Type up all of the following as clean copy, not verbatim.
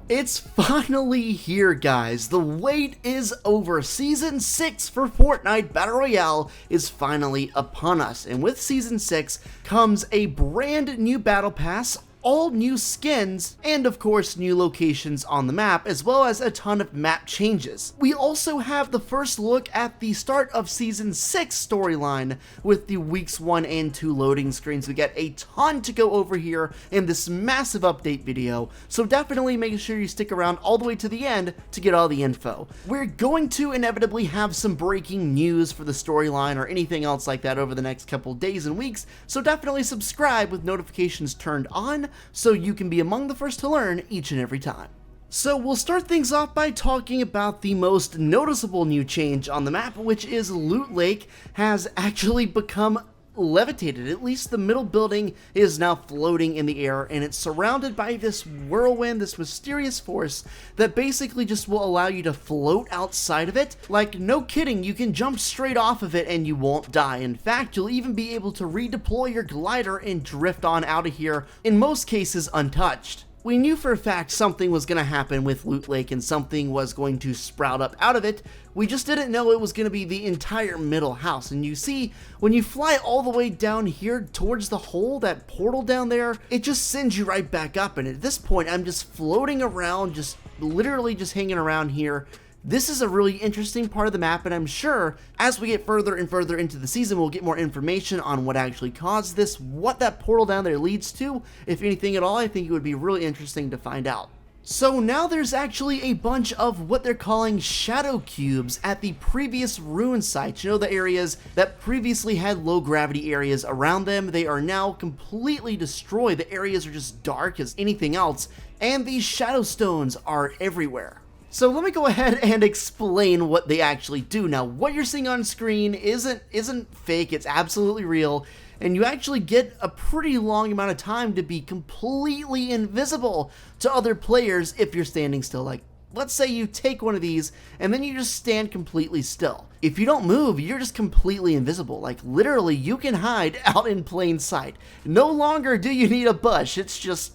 It's finally here, guys. The wait is over. Season 6 for Fortnite Battle Royale is finally upon us. And with Season 6 comes a brand new battle pass, all new skins, and of course new locations on the map, as well as a ton of map changes. We also have the first look at the start of Season 6 storyline with the weeks 1 and 2 loading screens. We get a ton to go over here in this massive update video, so definitely make sure you stick around all the way to the end to get all the info. We're going to inevitably have some breaking news for the storyline or anything else like that over the next couple days and weeks, so definitely subscribe with notifications turned on so you can be among the first to learn each and every time. So we'll start things off by talking about the most noticeable new change on the map, which is Loot Lake has actually become levitated. At least the middle building is now floating in the air, and it's surrounded by this whirlwind, this mysterious force that basically just will allow you to float outside of it. Like, no kidding, you can jump straight off of it and you won't die. In fact, you'll even be able to redeploy your glider and drift on out of here, in most cases untouched. We knew for a fact something was going to happen with Loot Lake and something was going to sprout up out of it. We just didn't know it was going to be the entire middle house. And you see, when you fly all the way down here towards the hole, that portal down there, it just sends you right back up. And at this point, I'm just floating around, just literally just hanging around here. This is a really interesting part of the map, and I'm sure as we get further and further into the season, we'll get more information on what actually caused this, what that portal down there leads to. If anything at all, I think it would be really interesting to find out. So now there's actually a bunch of what they're calling shadow cubes at the previous ruin sites. You know, the areas that previously had low gravity areas around them, they are now completely destroyed. The areas are just dark as anything else, and these shadow stones are everywhere. So let me go ahead and explain what they actually do. Now, what you're seeing on screen isn't fake, it's absolutely real, and you actually get a pretty long amount of time to be completely invisible to other players if you're standing still. Like, let's say you take one of these and then you just stand completely still. If you don't move, you're just completely invisible. Like, literally, you can hide out in plain sight. No longer do you need a bush, it's just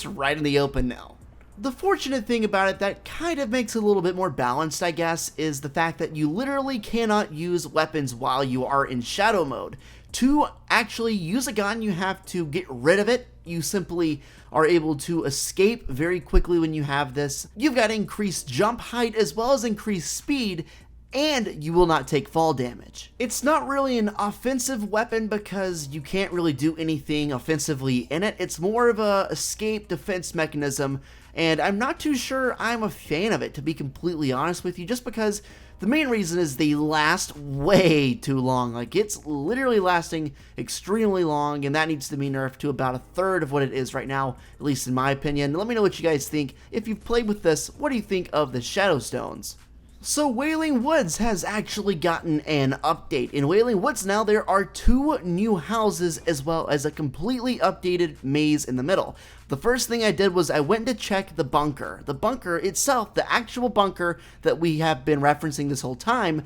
right in the open now. The fortunate thing about it that kind of makes it a little bit more balanced, I guess, is the fact that you literally cannot use weapons while you are in shadow mode. To actually use a gun, you have to get rid of it. You simply are able to escape very quickly when you have this. You've got increased jump height as well as increased speed, and you will not take fall damage. It's not really an offensive weapon because you can't really do anything offensively in it. It's more of a escape defense mechanism, and I'm not too sure I'm a fan of it, to be completely honest with you, just because the main reason is they last way too long. Like, it's literally lasting extremely long, and that needs to be nerfed to about a third of what it is right now, at least in my opinion. Let me know what you guys think. If you've played with this, what do you think of the Shadow Stones? So Whaley Woods has actually gotten an update. In Whaley Woods now there are 2 new houses as well as a completely updated maze in the middle. The first thing I did was I went to check the bunker. The bunker itself, the actual bunker that we have been referencing this whole time,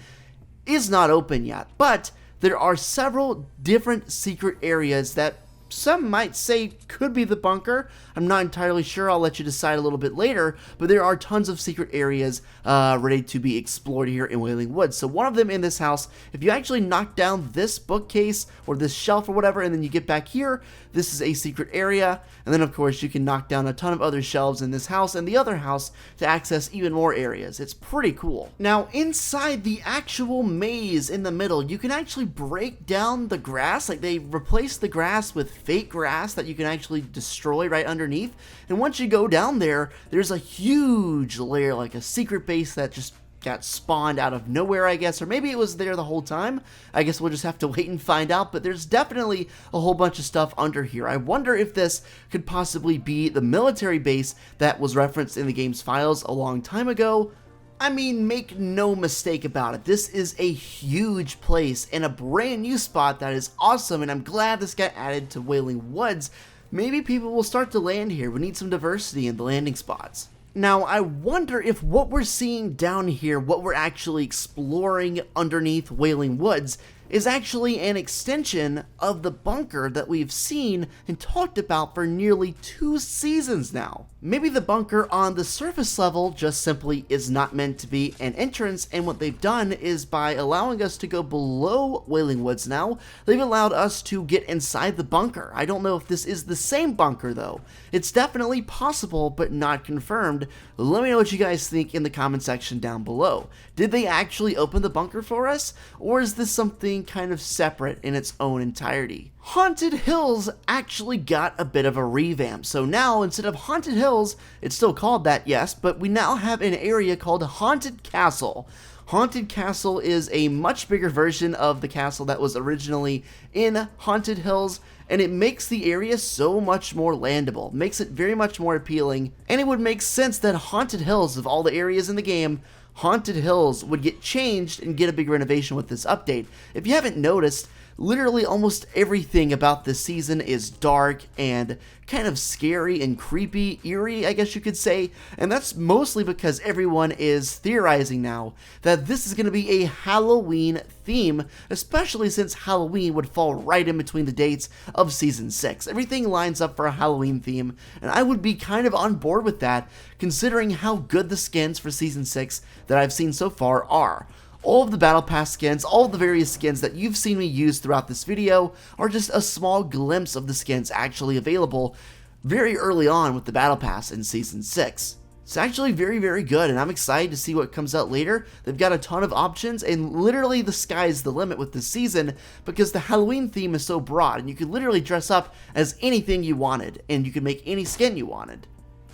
is not open yet. But there are several different secret areas that some might say could be the bunker. I'm not entirely sure. I'll let you decide a little bit later, but there are tons of secret areas ready to be explored here in Whaley Woods. So one of them in this house, if you actually knock down this bookcase or this shelf or whatever, and then you get back here, this is a secret area. And then of course you can knock down a ton of other shelves in this house and the other house to access even more areas. It's pretty cool. Now inside the actual maze in the middle, you can actually break down the grass. Like, they replaced the grass with fake grass that you can actually destroy right underneath. And once you go down there, there's a huge layer, like a secret base that just got spawned out of nowhere, I guess, or maybe it was there the whole time. I guess we'll just have to wait and find out, but there's definitely a whole bunch of stuff under here. I wonder if this could possibly be the military base that was referenced in the game's files a long time ago. I mean, make no mistake about it, this is a huge place and a brand new spot that is awesome, and I'm glad this got added to Whaley Woods. Maybe people will start to land here. We need some diversity in the landing spots. Now, I wonder if what we're seeing down here, what we're actually exploring underneath Whaley Woods, is actually an extension of the bunker that we've seen and talked about for nearly 2 seasons now. Maybe the bunker on the surface level just simply is not meant to be an entrance, and what they've done is by allowing us to go below Whaley Woods now, they've allowed us to get inside the bunker. I don't know if this is the same bunker though. It's definitely possible, but not confirmed. Let me know what you guys think in the comment section down below. Did they actually open the bunker for us, or is this something kind of separate in its own entirety? Haunted Hills actually got a bit of a revamp, so now instead of Haunted Hills, it's still called that, yes, but we now have an area called Haunted Castle. Haunted Castle is a much bigger version of the castle that was originally in Haunted Hills, and it makes the area so much more landable, makes it very much more appealing, and it would make sense that Haunted Hills, of all the areas in the game, Haunted Hills would get changed and get a big renovation with this update. If you haven't noticed, literally almost everything about this season is dark and kind of scary and creepy, eerie, I guess you could say, and that's mostly because everyone is theorizing now that this is going to be a Halloween theme, especially since Halloween would fall right in between the dates of Season 6. Everything lines up for a Halloween theme, and I would be kind of on board with that, considering how good the skins for Season 6 that I've seen so far are. All of the Battle Pass skins, all of the various skins that you've seen me use throughout this video are just a small glimpse of the skins actually available very early on with the Battle Pass in Season 6. It's actually very, very good, and I'm excited to see what comes out later. They've got a ton of options, and literally the sky's the limit with this season because the Halloween theme is so broad, and you could literally dress up as anything you wanted, and you could make any skin you wanted.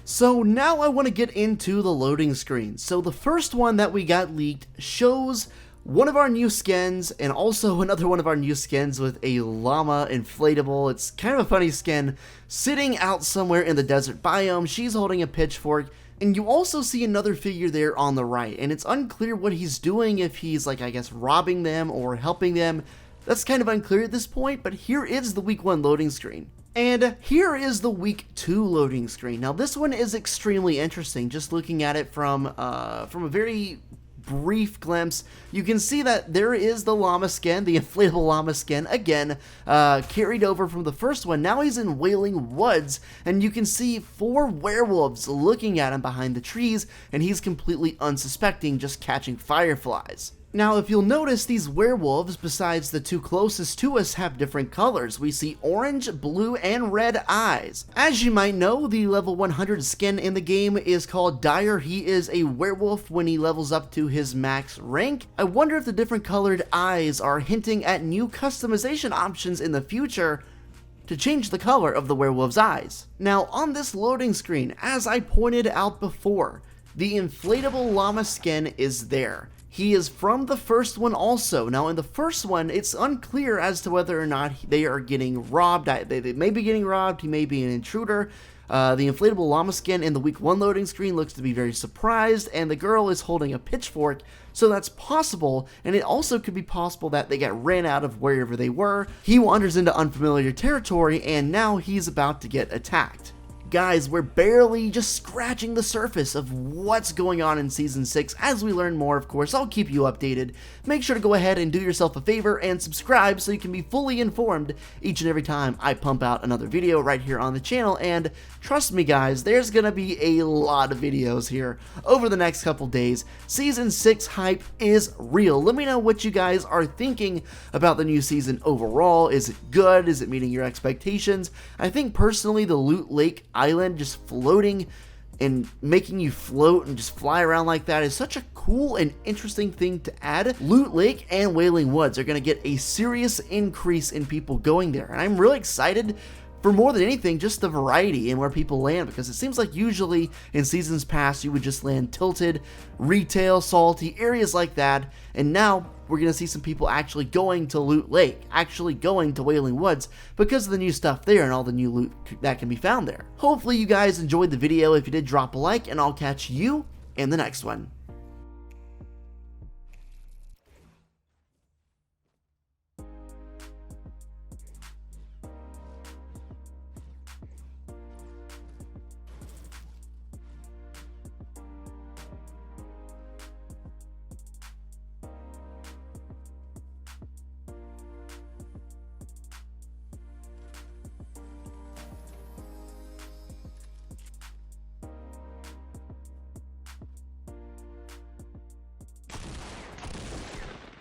So now I want to get into the loading screen. So the first one that we got leaked shows one of our new skins and also another one of our new skins with a llama inflatable. It's kind of a funny skin sitting out somewhere in the desert biome. She's holding a pitchfork, and you also see another figure there on the right, and it's unclear what he's doing, if he's like, I guess, robbing them or helping them. That's kind of unclear at this point, but here is the week 1 loading screen. And here is the week 2 loading screen. Now this one is extremely interesting, just looking at it from a very brief glimpse. You can see that there is the llama skin, the inflatable llama skin, again, carried over from the first one. Now he's in Whaley Woods, and you can see 4 werewolves looking at him behind the trees, and he's completely unsuspecting, just catching fireflies. Now, if you'll notice, these werewolves, besides the 2 closest to us, have different colors. We see orange, blue, and red eyes. As you might know, the level 100 skin in the game is called Dire. He is a werewolf when he levels up to his max rank. I wonder if the different colored eyes are hinting at new customization options in the future to change the color of the werewolf's eyes. Now, on this loading screen, as I pointed out before, the inflatable llama skin is there. He is from the first one also. Now in the first one, it's unclear as to whether or not they are getting robbed. They may be getting robbed, he may be an intruder. The inflatable llama skin in the week 1 loading screen looks to be very surprised, and the girl is holding a pitchfork, so that's possible, and it also could be possible that they got ran out of wherever they were. He wanders into unfamiliar territory, and now he's about to get attacked. Guys, we're barely just scratching the surface of what's going on in Season 6. As we learn more, of course, I'll keep you updated. Make sure to go ahead and do yourself a favor and subscribe so you can be fully informed each and every time I pump out another video right here on the channel. And trust me, guys, there's gonna be a lot of videos here over the next couple days. Season 6 hype is real. Let me know what you guys are thinking about the new season overall. Is it good? Is it meeting your expectations? I think personally the Loot Lake Island just floating and making you float and just fly around like that is such a cool and interesting thing to add. Loot Lake and Whaley Woods are going to get a serious increase in people going there, and I'm really excited for more than anything just the variety in where people land, because it seems like usually in seasons past you would just land Tilted, Retail, Salty, areas like that, and now we're going to see some people actually going to Loot Lake, actually going to Whaley Woods because of the new stuff there and all the new loot that can be found there. Hopefully you guys enjoyed the video. If you did, drop a like, and I'll catch you in the next one.